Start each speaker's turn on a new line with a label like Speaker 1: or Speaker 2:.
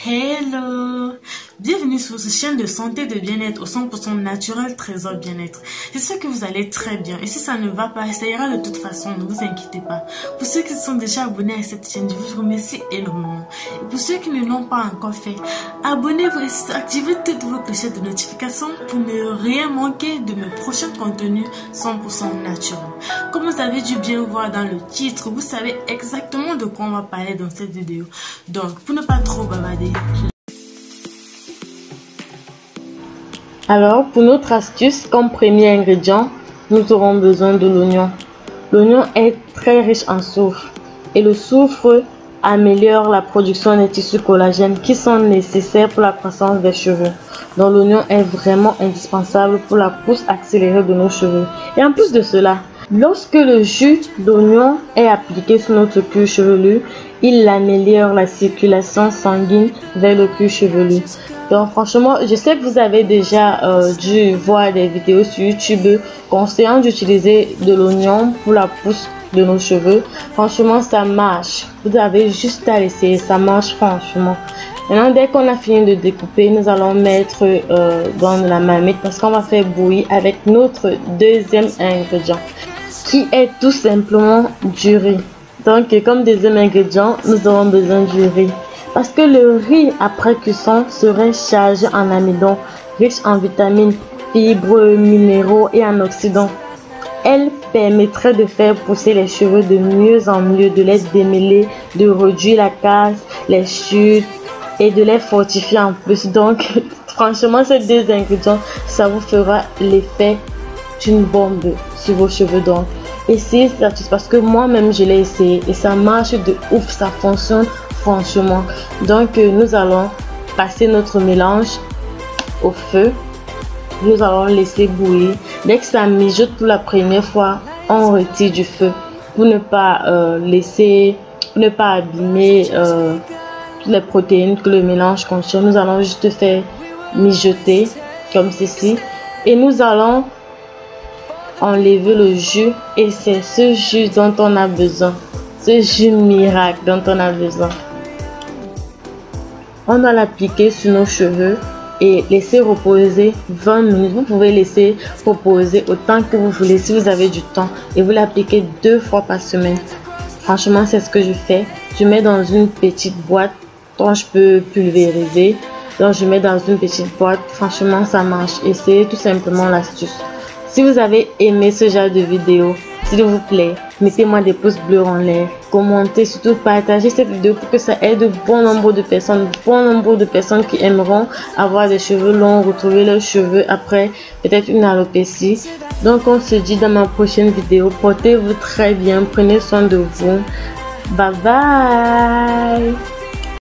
Speaker 1: Hello! Bienvenue sur cette chaîne de santé et de bien-être au 100% naturel Trésor Bien-être. J'espère que vous allez très bien et si ça ne va pas, ça ira de toute façon, ne vous inquiétez pas. Pour ceux qui sont déjà abonnés à cette chaîne, je vous remercie énormément. Et pour ceux qui ne l'ont pas encore fait, abonnez-vous et activez toutes vos clochettes de notification pour ne rien manquer de mes prochains contenus 100% naturels. Comme vous avez dû bien voir dans le titre, vous savez exactement de quoi on va parler dans cette vidéo. Donc, pour ne pas trop bavarder,
Speaker 2: alors, pour notre astuce, comme premier ingrédient, nous aurons besoin de l'oignon. L'oignon est très riche en soufre et le soufre améliore la production des tissus collagènes qui sont nécessaires pour la croissance des cheveux. Donc l'oignon est vraiment indispensable pour la pousse accélérée de nos cheveux. Et en plus de cela, lorsque le jus d'oignon est appliqué sur notre cuir chevelu, il améliore la circulation sanguine vers le cuir chevelu. Donc franchement, je sais que vous avez déjà dû voir des vidéos sur YouTube conseillant d'utiliser de l'oignon pour la pousse de nos cheveux. Franchement, ça marche. Vous avez juste à l'essayer, ça marche franchement. Maintenant, dès qu'on a fini de découper, nous allons mettre dans la marmite parce qu'on va faire bouillir avec notre deuxième ingrédient qui est tout simplement du riz. Donc, comme deuxième ingrédient, nous aurons besoin du riz. Parce que le riz après cuisson serait chargé en amidon, riche en vitamines, fibres, minéraux et en oxydants. Elle permettrait de faire pousser les cheveux de mieux en mieux, de les démêler, de réduire la casse, les chutes et de les fortifier en plus. Donc, franchement, ces deux ingrédients, ça vous fera l'effet d'une bombe sur vos cheveux. Donc, essayez cette astuce parce que moi-même, je l'ai essayé et ça marche de ouf, ça fonctionne franchement. Donc, nous allons passer notre mélange au feu. Nous allons laisser bouillir. Dès que ça mijote pour la première fois, on retire du feu pour ne pas abîmer toutes les protéines que le mélange contient. Nous allons juste faire mijoter comme ceci et nous allons enlever le jus et c'est ce jus dont on a besoin, ce jus miracle dont on a besoin. On doit l'appliquer sur nos cheveux et laisser reposer 20 minutes. Vous pouvez laisser reposer autant que vous voulez si vous avez du temps et vous l'appliquez 2 fois par semaine. Franchement, c'est ce que je fais. Je mets dans une petite boîte dont je peux pulvériser. Donc, je mets dans une petite boîte. Franchement, ça marche. Essayez tout simplement l'astuce. Si vous avez aimé ce genre de vidéo, s'il vous plaît, mettez-moi des pouces bleus en l'air, commentez, surtout partagez cette vidéo pour que ça aide bon nombre de personnes qui aimeront avoir des cheveux longs, retrouver leurs cheveux après peut-être une alopécie. Donc on se dit dans ma prochaine vidéo, portez-vous très bien, prenez soin de vous, bye bye.